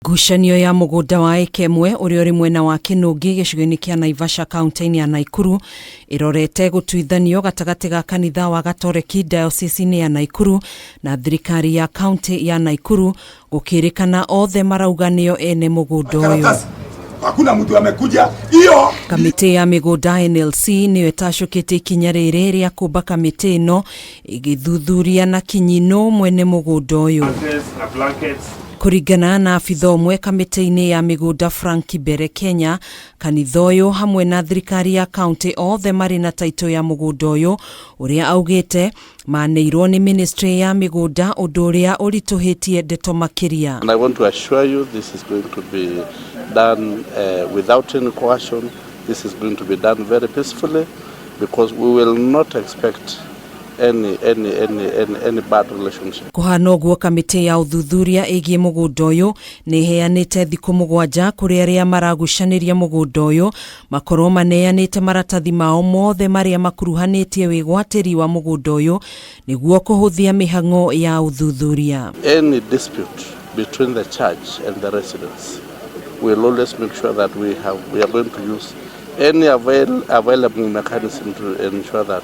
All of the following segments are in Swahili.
Ngucanio ya mugunda wa ekemwe uria uri mwena wa Kinungi gicigo-ini kia Naivasha kaunti-ini ya Naikuru irorete gutuithanio gatagati ga kanitha wa Gatoreki diocese-ini ya Naikuru na thirikari ya kaunti ya Naikuru gukirikana othe marauganio ene mugunda uyu. Hakuna mtu amekuja hiyo. Kamiti ya migunda NLC niyo itacukite ikinya riri ria kumba kamiti ino igithuthuria na kinyino mwene mugunda uyu. Kuringana na afitha umwe kamiti-ini ya migunda Frank Bere Kenya, kanitha uyu hamwe na thirikari ya kaunti othe mari na taito ya mugunda uyu uria augite maneirwo ni ministry ya migunda undu uria urituhitie ndeto makiria. And I want to assure you this is going to be done without any coercion. This is going to be done very peacefully because we will not expect any bad relationship. Kuhana uguo kamiti ya uthuthuria igie mugunda uyu ni heanite thiku 7 kuri aria maragucaniria mugunda uyu makorwo maneanite maratathi mao mothe maria makuruhanitie wigwatiri wa mugunda uyu niguo kuhuthia mihang'o ya uthuthuria. Any dispute between the church and the residents, we will always make sure that we are going to use any available mechanism to ensure that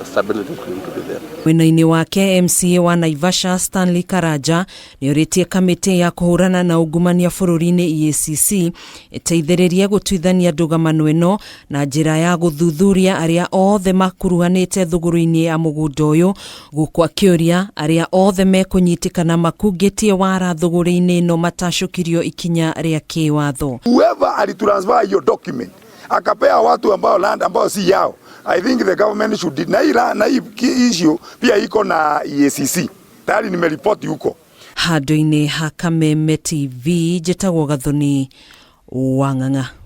stability is going to be there. Mwena-ini wake MCA wa Naivasha Stanley Karaja ni uritie kamiti ya kuhurana na ungumania bururi-ini EACC iteithiririe gutuithania NDUGAMANO ino na njira ya guthuthuria aria othe makuruhanite thuguru-ini ya mugunda uyu gukwa kiuria aria othe mekunyitikana makungitie wara thuguru-ini ino matashukirio ikinya ria kiwatho. Whoever alitransfer your document akapea watu ambao land ambao si yao, I think the government should deny na issue pia iko na EACC. Tayari nimeripoti huko. Handu-ini ha Kameme TV, Jetagwo Gathoni, Wang'ang'a.